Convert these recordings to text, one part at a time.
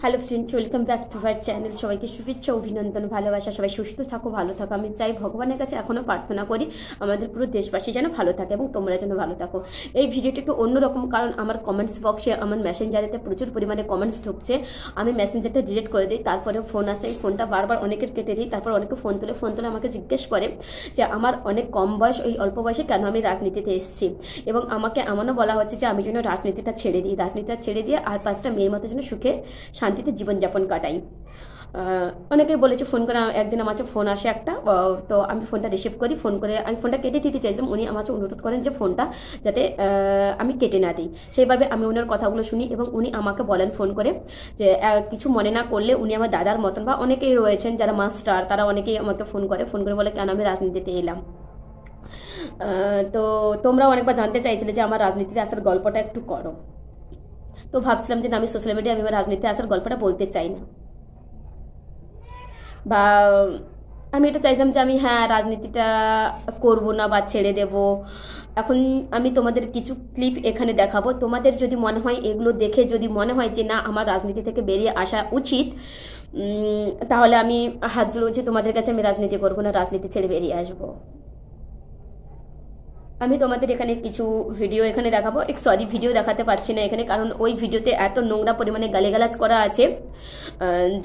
Hello friend, welcome back to my channel. সবাইকে শুভেচ্ছা, অভিনন্দন, ভালোবাসা। সবাই সুস্থ থাকো, ভালো থাকো। আমি চাই, ভগবানের কাছে এখনও প্রার্থনা করি আমাদের পুরো দেশবাসী যেন ভালো থাকে এবং তোমরা যেন ভালো থাকো। এই ভিডিওটা একটু অন্যরকম, কারণ আমার কমেন্টস বক্সে, আমার মেসেঞ্জারেতে প্রচুর পরিমাণে কমেন্টস ঢুকছে। আমি মেসেঞ্জারটা ডিলিট করে দিই, তারপরে ফোন আসে, এই ফোনটা বারবার অনেকের কেটে দিই। তারপর অনেকে ফোন তুলে আমাকে জিজ্ঞেস করে যে আমার অনেক কম বয়স, ওই অল্প বয়সে কেন আমি রাজনীতিতে এসেছি, এবং আমাকে এমনও বলা হচ্ছে যে আমি যেন রাজনীতিটা ছেড়ে দিয়ে আর 5টা মেয়ের মতো যেন সুখে শান্তিতে জীবনযাপন কাটাই। অনেকেই বলেছে, ফোন করে একদিন আমার কাছে ফোন আসে একটা, তো আমি ফোনটা রিসিভ করি। ফোন করে আমি ফোনটা কেটে দিতে চাইছিলাম, উনি আমার কাছে অনুরোধ করেন যে ফোনটা যাতে আমি কেটে না দিই। সেইভাবে আমি ওনার কথাগুলো শুনি এবং উনি আমাকে বলেন ফোন করে যে কিছু মনে না করলে উনি আমার দাদার মতন, বা অনেকেই রয়েছেন যারা মাস্টার, তারা অনেকেই আমাকে ফোন করে বলে কেন আমি রাজনীতিতে এলাম। তো তোমরাও অনেকবার জানতে চাইছিলে যে আমার রাজনীতিতে আসার গল্পটা একটু করো। তো ভাবছিলাম যে আমি সোশ্যাল মিডিয়ায় আমি আমার রাজনীতিতে আসার গল্পটা বলতে চাই না, বা আমি এটা চাইছিলাম যে আমি রাজনীতিটা করব না বা ছেড়ে দেব। এখন আমি তোমাদের কিছু ক্লিপ এখানে দেখাবো। তোমাদের যদি মনে হয়, এগুলো দেখে যদি মনে হয় যে না আমার রাজনীতি থেকে বেরিয়ে আসা উচিত, তাহলে আমি হাত জোড়ছি তোমাদের কাছে, আমি রাজনীতি করবো না, রাজনীতি ছেড়ে বেরিয়ে আসবো। আমি তোমাদের এখানে কিছু ভিডিও এখানে দেখাবো। সরি, ভিডিও দেখাতে পারছি না এখানে, কারণ ওই ভিডিওতে এত নোংরা পরিমাণে গালিগালাজ করা আছে,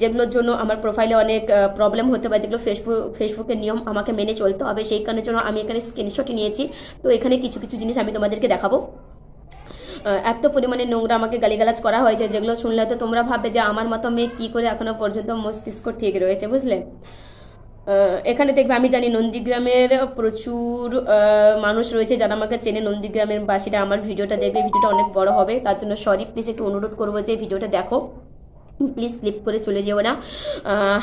যেগুলোর জন্য আমার প্রোফাইলে অনেক প্রবলেম হতে পারে, যেগুলো ফেসবুকের নিয়ম আমাকে মেনে চলতে হবে। সেই কারণের জন্য আমি এখানে স্ক্রিনশট নিয়েছি। তো এখানে কিছু কিছু জিনিস আমি তোমাদেরকে দেখাবো। এত পরিমাণে নোংরা আমাকে গালিগালাজ করা হয়েছে, যেগুলো শুনলে তো তোমরা ভাববে যে আমার মতো মেয়ে কি করে এখনো পর্যন্ত মস্তিষ্ক ঠিক রয়েছে, বুঝলে। এখানে দেখবে, আমি জানি নন্দীগ্রামের প্রচুর মানুষ রয়েছে যারা আমাকে চেনে। নন্দীগ্রামের বাসীরা আমার ভিডিওটা দেখবে, ভিডিওটা অনেক বড় হবে, তার জন্য সরি। প্লিজ একটু অনুরোধ করবো যে ভিডিওটা দেখো, প্লিজ ক্লিপ করে চলে যেও না।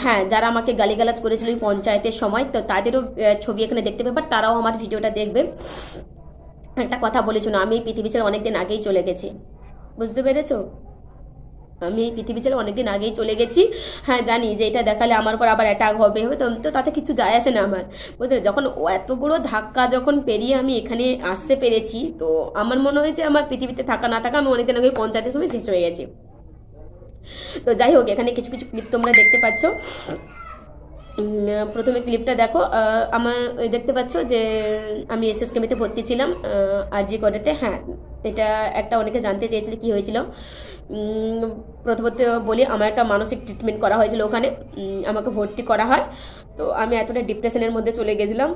হ্যাঁ, যারা আমাকে গালিগালাজ করেছিল ওই পঞ্চায়েতের সময়, তো তাদেরও ছবি এখানে দেখতে পাবে, তারাও আমার ভিডিওটা দেখবে। একটা কথা বলেছো না, আমি এই পৃথিবী ছেড়ে অনেকদিন আগেই চলে গেছি, বুঝতে পেরেছো? আমি এই পৃথিবী ছেড়ে অনেকদিন আগেই চলে গেছি। হ্যাঁ, জানি যে এটা দেখালে আমার পর আবার অ্যাটাক হবে, তো তাতে কিছু যায় আসে না আমার, বুঝলে। যখন এত বড় ধাক্কা যখন পেরিয়ে আমি এখানে আসতে পেরেছি, তো আমার মনে হয় যে আমার পৃথিবীতে থাকা না থাকা আমি অনেকদিন আগে পঞ্চায়েতের সময় শেষ হয়ে গেছি। তো যাই হোক, এখানে কিছু কিছু ক্লিপ তোমরা দেখতে পাচ্ছ। প্রথমে ক্লিপটা দেখো। আমার দেখতে পাচ্ছ যে আমি এসএসকেমিতে ভর্তি ছিলাম, আরজি করেতে। হ্যাঁ, এটা একটা অনেকে জানতে চেয়েছিল কি হয়েছিল। প্রথমত বলি, আমার একটা মানসিক ট্রিটমেন্ট করা হয়েছিল ওখানে, আমাকে ভর্তি করা হয়। তো আমি এতটা ডিপ্রেশনের মধ্যে চলে গেছিলাম।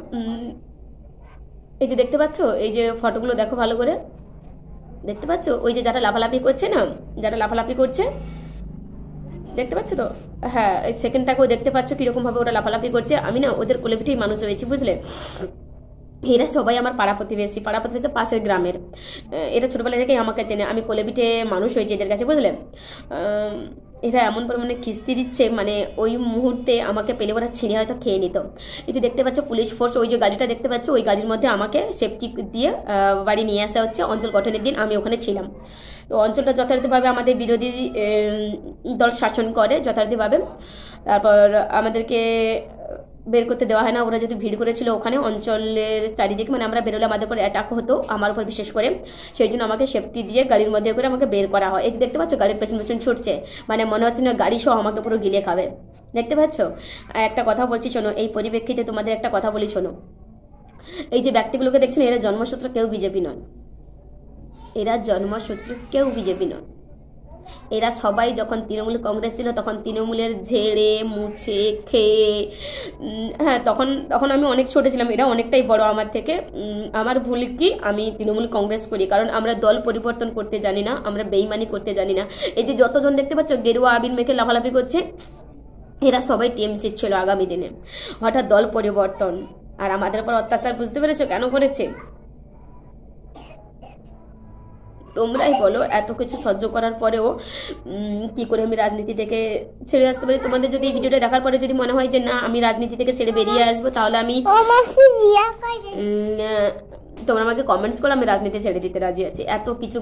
এই যে দেখতে পাচ্ছ, এই যে ফটোগুলো দেখো ভালো করে, দেখতে পাচ্ছ ওই যে যারা লাফালাফি করছে না, যারা লাফালাফি করছে, দেখতে পাচ্ছ তো? হ্যাঁ, এই সেকেন্ডটাকেও দেখতে পাচ্ছ কিরকম ভাবে ওরা লাফালাফি করছে। আমি না ওদের কোলে পিঠেই মানুষ হয়েছি, বুঝলে। এরা সবাই আমার পাড়া প্রতিবেশী পাশের গ্রামের। এরা ছোটবেলা থেকেই আমাকে চেনে, আমি কোলে পিঠে মানুষ হয়েছি এদের কাছে, বুঝলে। এরা এমন পরিমাণে খিস্তি দিচ্ছে, মানে ওই মুহূর্তে আমাকে পেলে ওরা ছিঁড়ে হয়তো খেয়ে নিত। এই যে দেখতে পাচ্ছ পুলিশ ফোর্স, ওই যে গাড়িটা দেখতে পাচ্ছ, ওই গাড়ির মধ্যে আমাকে সেফটি দিয়ে বাড়ি নিয়ে আসা হচ্ছে। অঞ্চল গঠনের দিন আমি ওখানে ছিলাম। তো অঞ্চলটা যথাযথভাবে আমাদের বিরোধী দল শাসন করে যথাযথভাবে। তারপর আমাদেরকে বের করতে দেওয়া হয় না। ওরা যদি ভিড় করেছিল ওখানে অঞ্চলের চারিদিকে, মানে আমরা বেরোলে আমাদের উপর অ্যাটাক হতো, আমার উপর বিশেষ করে। সেই জন্য আমাকে সেফটি দিয়ে গাড়ির মধ্যে করে আমাকে বের করা হয়। এই যে দেখতে পাচ্ছ গাড়ির পেছন ছুটছে, মানে মনে হচ্ছে না গাড়ি সহ আমাকে পুরো গিলে খাবে, দেখতে পাচ্ছ। একটা কথা বলছি শোনো, এই পরিপ্রেক্ষিতে তোমাদের একটা কথা বলি শোনো। এই যে ব্যক্তিগুলোকে দেখছো, এরা জন্মসূত্র কেউ বিজেপি নয়, এরা জন্মসূত্র কেউ বিজেপি নয়। এরা সবাই যখন তৃণমূল কংগ্রেস ছিল তখন তৃণমূলের ঝেড়ে মুছে খেয়ে, হ্যাঁ তখন আমি অনেক ছোট ছিলাম, এরা অনেকটাই বড় আমার থেকে। আমার ভুল কি, আমি তৃণমূল কংগ্রেস করি কারণ আমরা দল পরিবর্তন করতে জানি না, আমরা বেইমানি করতে জানি না। এই যে যতজন দেখতে পাচ্ছ গেরুয়া আবির মেখে লাফালাফি করছে, এরা সবাই টিএমসির ছিল আগামী দিনে। হঠাৎ দল পরিবর্তন আর আমাদের উপর অত্যাচার, বুঝতে পেরেছো কেন করেছে? তোমরাই বলো, এত কিছু সহ্য করার পরেও কি করে আমি রাজনীতি থেকে ছেড়ে আসতে পারি? তোমাদের যদি এই ভিডিওটা দেখার পরে যদি মনে হয় যে না আমি রাজনীতি থেকে ছেড়ে বেরিয়ে আসবো, তাহলে আমি তোমরা আমাকে কমেন্টস করো, আমি রাজনীতি ছেড়ে দিতে রাজি আছি। এত কিছু